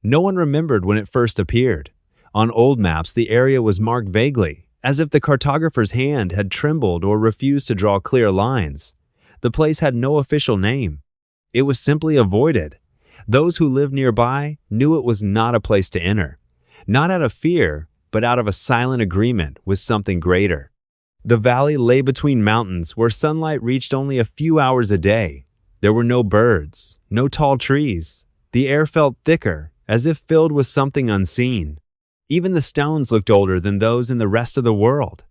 No one remembered when it first appeared. On old maps, the area was marked vaguely, as if the cartographer's hand had trembled or refused to draw clear lines. The place had no official name. It was simply avoided. Those who lived nearby knew it was not a place to enter, not out of fear, but out of a silent agreement with something greater. The valley lay between mountains where sunlight reached only a few hours a day. There were no birds, no tall trees. The air felt thicker, as if filled with something unseen. Even the stones looked older than those in the rest of the world.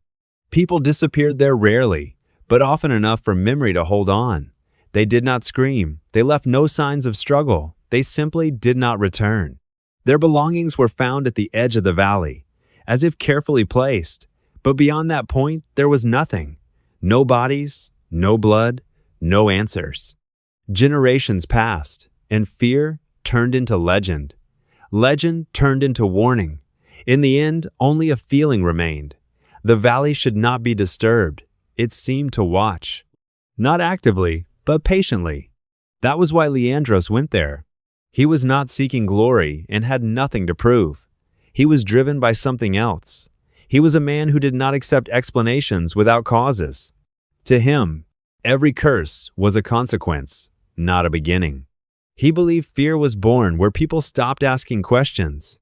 People disappeared there rarely, but often enough for memory to hold on. They did not scream. They left no signs of struggle. They simply did not return. Their belongings were found at the edge of the valley, as if carefully placed. But beyond that point, there was nothing. No bodies, no blood, no answers. Generations passed, and fear turned into legend. Legend turned into warning. In the end, only a feeling remained. The valley should not be disturbed. It seemed to watch. Not actively, but patiently. That was why Leandros went there. He was not seeking glory and had nothing to prove. He was driven by something else. He was a man who did not accept explanations without causes. To him, every curse was a consequence, not a beginning. He believed fear was born where people stopped asking questions.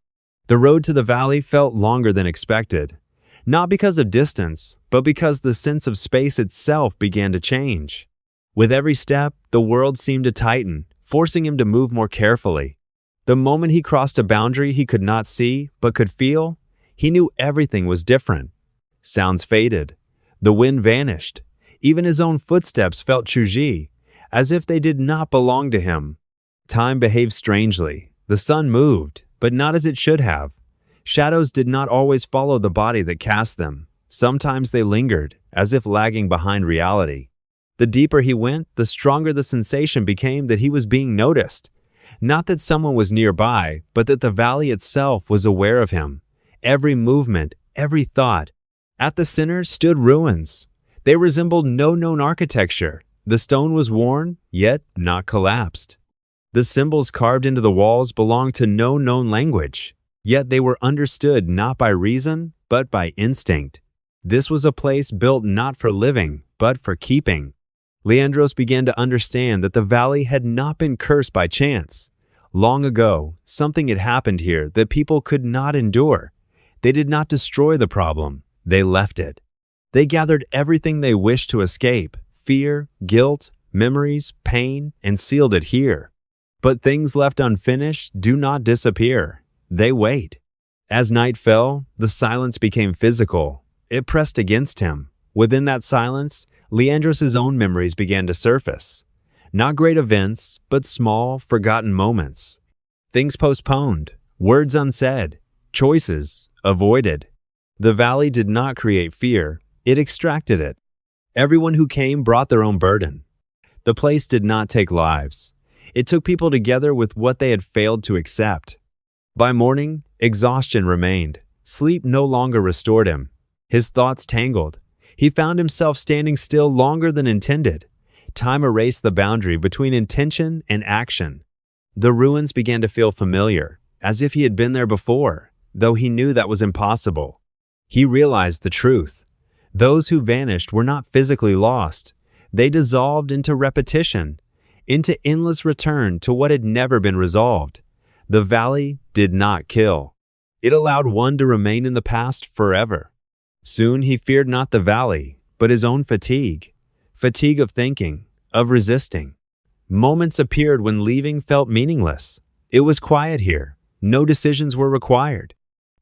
The road to the valley felt longer than expected, not because of distance, but because the sense of space itself began to change. With every step, the world seemed to tighten, forcing him to move more carefully. The moment he crossed a boundary he could not see, but could feel, he knew everything was different. Sounds faded. The wind vanished. Even his own footsteps felt chouji, as if they did not belong to him. Time behaved strangely. The sun moved, but not as it should have. Shadows did not always follow the body that cast them. Sometimes they lingered, as if lagging behind reality. The deeper he went, the stronger the sensation became that he was being noticed. Not that someone was nearby, but that the valley itself was aware of him. Every movement, every thought. At the center stood ruins. They resembled no known architecture. The stone was worn, yet not collapsed. The symbols carved into the walls belonged to no known language, yet they were understood not by reason, but by instinct. This was a place built not for living, but for keeping. Leandros began to understand that the valley had not been cursed by chance. Long ago, something had happened here that people could not endure. They did not destroy the problem, they left it. They gathered everything they wished to escape, fear, guilt, memories, pain, and sealed it here. But things left unfinished do not disappear. They wait. As night fell, the silence became physical. It pressed against him. Within that silence, Leandros' own memories began to surface. Not great events, but small, forgotten moments. Things postponed, words unsaid, choices avoided. The valley did not create fear, it extracted it. Everyone who came brought their own burden. The place did not take lives. It took people together with what they had failed to accept. By morning, exhaustion remained. Sleep no longer restored him. His thoughts tangled. He found himself standing still longer than intended. Time erased the boundary between intention and action. The ruins began to feel familiar, as if he had been there before, though he knew that was impossible. He realized the truth. Those who vanished were not physically lost. They dissolved into repetition, into endless return to what had never been resolved. The valley did not kill. It allowed one to remain in the past forever. Soon he feared not the valley, but his own fatigue. Fatigue of thinking, of resisting. Moments appeared when leaving felt meaningless. It was quiet here. No decisions were required.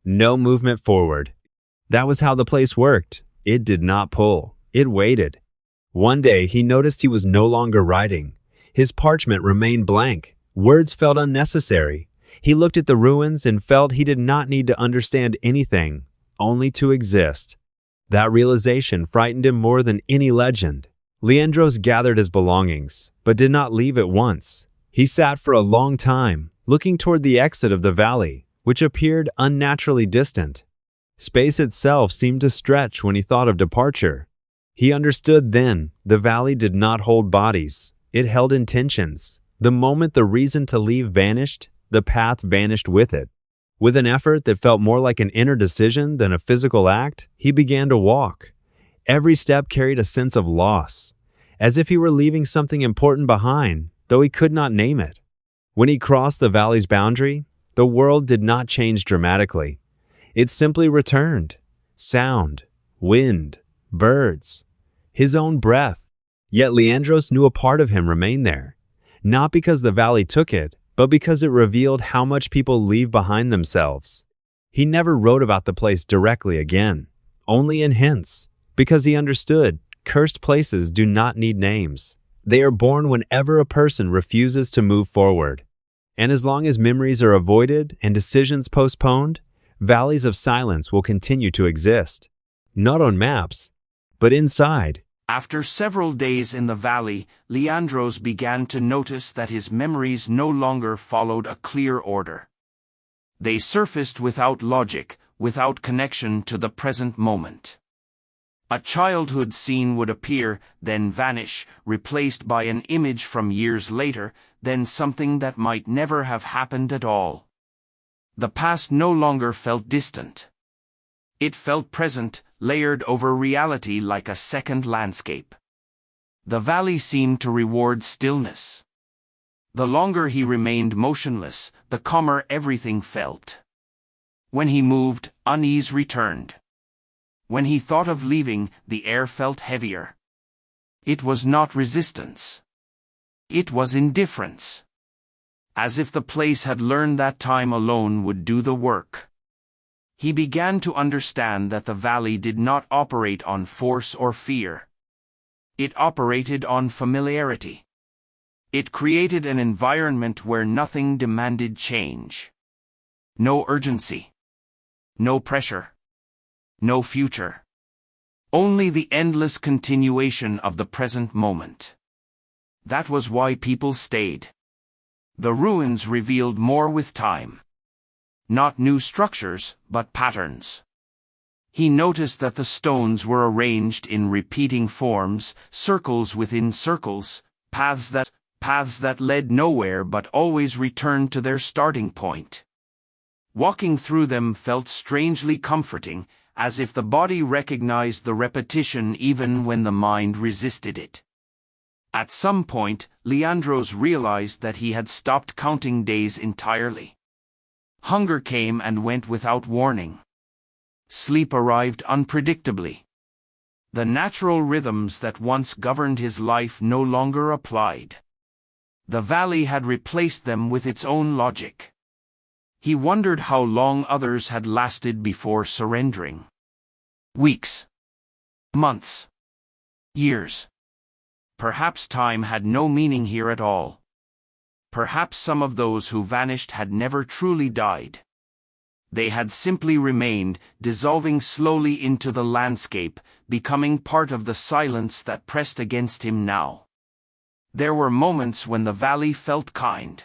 No movement forward. That was how the place worked. It did not pull. It waited. One day he noticed he was no longer writing. His parchment remained blank. Words felt unnecessary. He looked at the ruins and felt he did not need to understand anything, only to exist. That realization frightened him more than any legend. Leandros gathered his belongings, but did not leave at once. He sat for a long time, looking toward the exit of the valley, which appeared unnaturally distant. Space itself seemed to stretch when he thought of departure. He understood then the valley did not hold bodies. It held intentions. The moment the reason to leave vanished, the path vanished with it. With an effort that felt more like an inner decision than a physical act, he began to walk. Every step carried a sense of loss, as if he were leaving something important behind, though he could not name it. When he crossed the valley's boundary, the world did not change dramatically. It simply returned. Sound, wind, birds, his own breath. Yet Leandros knew a part of him remained there, not because the valley took it, but because it revealed how much people leave behind themselves. He never wrote about the place directly again, only in hints, because he understood cursed places do not need names. They are born whenever a person refuses to move forward. And as long as memories are avoided and decisions postponed, valleys of silence will continue to exist. Not on maps, but inside. After several days in the valley, Leandros began to notice that his memories no longer followed a clear order. They surfaced without logic, without connection to the present moment. A childhood scene would appear, then vanish, replaced by an image from years later, then something that might never have happened at all. The past no longer felt distant. It felt present, layered over reality like a second landscape. The valley seemed to reward stillness. The longer he remained motionless, the calmer everything felt. When he moved, unease returned. When he thought of leaving, the air felt heavier. It was not resistance. It was indifference. As if the place had learned that time alone would do the work. He began to understand that the valley did not operate on force or fear. It operated on familiarity. It created an environment where nothing demanded change. No urgency. No pressure. No future. Only the endless continuation of the present moment. That was why people stayed. The ruins revealed more with time. Not new structures, but patterns. He noticed that the stones were arranged in repeating forms, circles within circles, paths that led nowhere but always returned to their starting point. Walking through them felt strangely comforting, as if the body recognized the repetition even when the mind resisted it. At some point, Leandros realized that he had stopped counting days entirely. Hunger came and went without warning. Sleep arrived unpredictably. The natural rhythms that once governed his life no longer applied. The valley had replaced them with its own logic. He wondered how long others had lasted before surrendering. Weeks. Months. Years. Perhaps time had no meaning here at all. Perhaps some of those who vanished had never truly died. They had simply remained, dissolving slowly into the landscape, becoming part of the silence that pressed against him now. There were moments when the valley felt kind.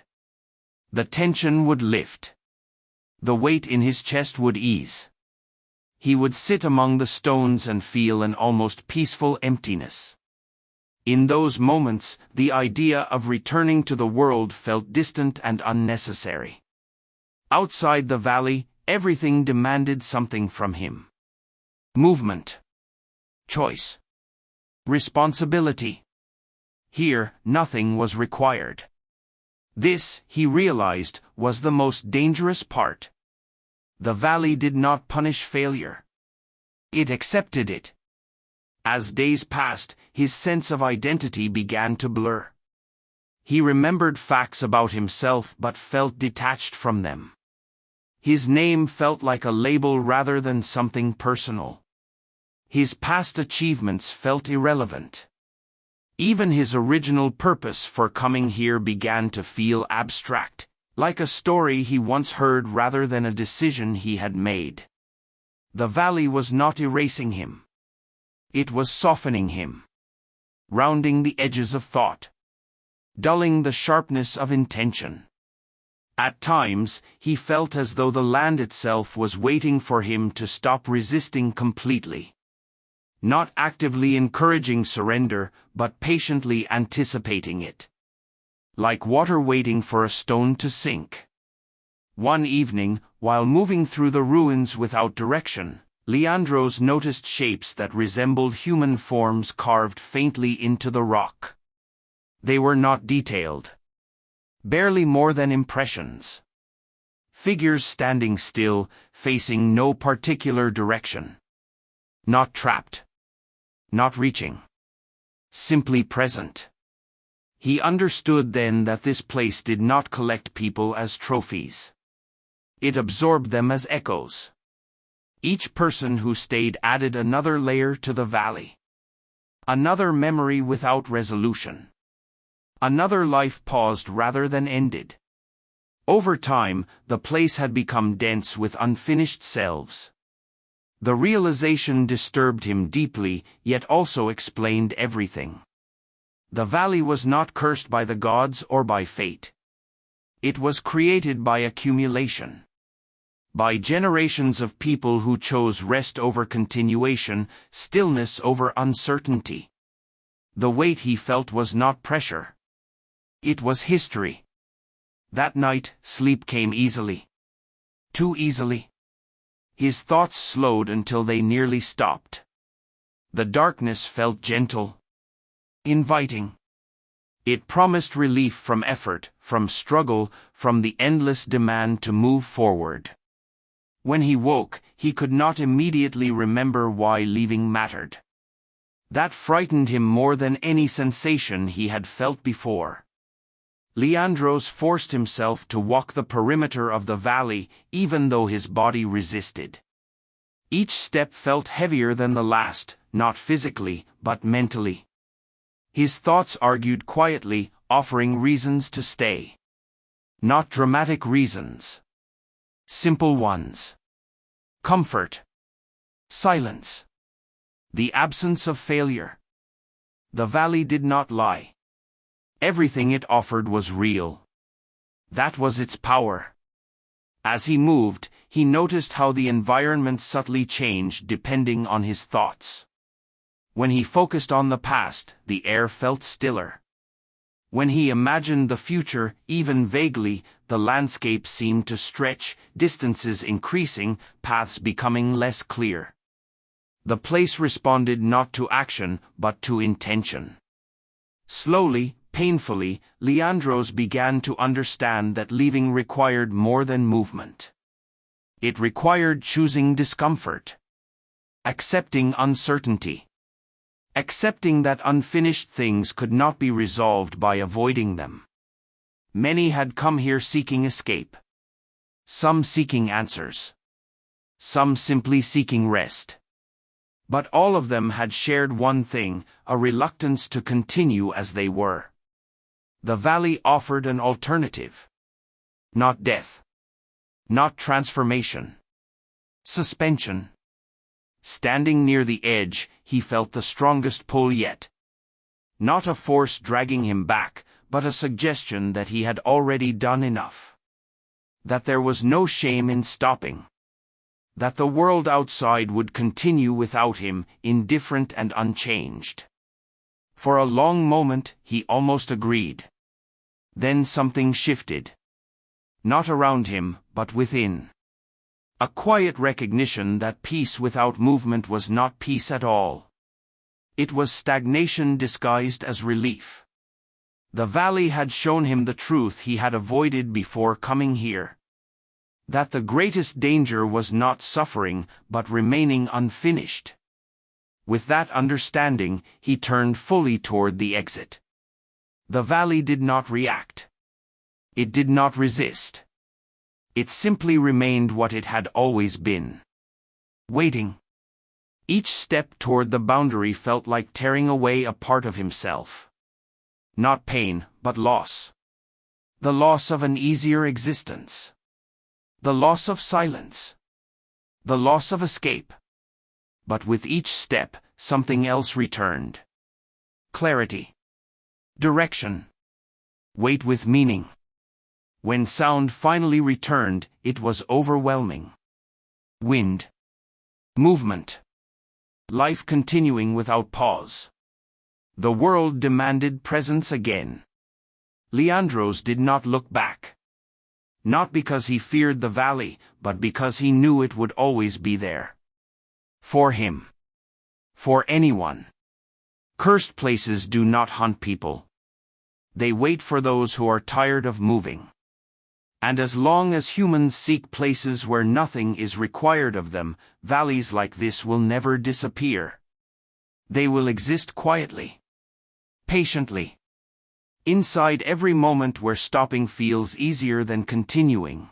The tension would lift. The weight in his chest would ease. He would sit among the stones and feel an almost peaceful emptiness. In those moments, the idea of returning to the world felt distant and unnecessary. Outside the valley, everything demanded something from him. Movement. Choice. Responsibility. Here, nothing was required. This, he realized, was the most dangerous part. The valley did not punish failure. It accepted it. As days passed, his sense of identity began to blur. He remembered facts about himself but felt detached from them. His name felt like a label rather than something personal. His past achievements felt irrelevant. Even his original purpose for coming here began to feel abstract, like a story he once heard rather than a decision he had made. The valley was not erasing him. It was softening him. Rounding the edges of thought. Dulling the sharpness of intention. At times, he felt as though the land itself was waiting for him to stop resisting completely. Not actively encouraging surrender, but patiently anticipating it. Like water waiting for a stone to sink. One evening, while moving through the ruins without direction, Leandros noticed shapes that resembled human forms carved faintly into the rock. They were not detailed. Barely more than impressions. Figures standing still, facing no particular direction. Not trapped. Not reaching. Simply present. He understood then that this place did not collect people as trophies. It absorbed them as echoes. Each person who stayed added another layer to the valley. Another memory without resolution. Another life paused rather than ended. Over time, the place had become dense with unfinished selves. The realization disturbed him deeply, yet also explained everything. The valley was not cursed by the gods or by fate. It was created by accumulation. By generations of people who chose rest over continuation, stillness over uncertainty. The weight he felt was not pressure. It was history. That night, sleep came easily. Too easily. His thoughts slowed until they nearly stopped. The darkness felt gentle. Inviting. It promised relief from effort, from struggle, from the endless demand to move forward. When he woke, he could not immediately remember why leaving mattered. That frightened him more than any sensation he had felt before. Leandros forced himself to walk the perimeter of the valley, even though his body resisted. Each step felt heavier than the last, not physically, but mentally. His thoughts argued quietly, offering reasons to stay. Not dramatic reasons. Simple ones. Comfort. Silence. The absence of failure. The valley did not lie. Everything it offered was real. That was its power. As he moved, he noticed how the environment subtly changed depending on his thoughts. When he focused on the past, the air felt stiller. When he imagined the future, even vaguely, the landscape seemed to stretch, distances increasing, paths becoming less clear. The place responded not to action, but to intention. Slowly, painfully, Leandros began to understand that leaving required more than movement. It required choosing discomfort. Accepting uncertainty. Accepting that unfinished things could not be resolved by avoiding them. Many had come here seeking escape. Some seeking answers. Some simply seeking rest. But all of them had shared one thing, a reluctance to continue as they were. The valley offered an alternative. Not death. Not transformation. Suspension. Standing near the edge, he felt the strongest pull yet. Not a force dragging him back, but a suggestion that he had already done enough. That there was no shame in stopping. That the world outside would continue without him, indifferent and unchanged. For a long moment, he almost agreed. Then something shifted. Not around him, but within. A quiet recognition that peace without movement was not peace at all. It was stagnation disguised as relief. The valley had shown him the truth he had avoided before coming here. That the greatest danger was not suffering, but remaining unfinished. With that understanding, he turned fully toward the exit. The valley did not react. It did not resist. It simply remained what it had always been. Waiting. Each step toward the boundary felt like tearing away a part of himself. Not pain, but loss. The loss of an easier existence. The loss of silence. The loss of escape. But with each step, something else returned. Clarity. Direction. Weight with meaning. When sound finally returned, it was overwhelming. Wind. Movement. Life continuing without pause. The world demanded presence again. Leandros did not look back. Not because he feared the valley, but because he knew it would always be there. For him. For anyone. Cursed places do not hunt people. They wait for those who are tired of moving. And as long as humans seek places where nothing is required of them, valleys like this will never disappear. They will exist quietly. Patiently. Inside every moment where stopping feels easier than continuing.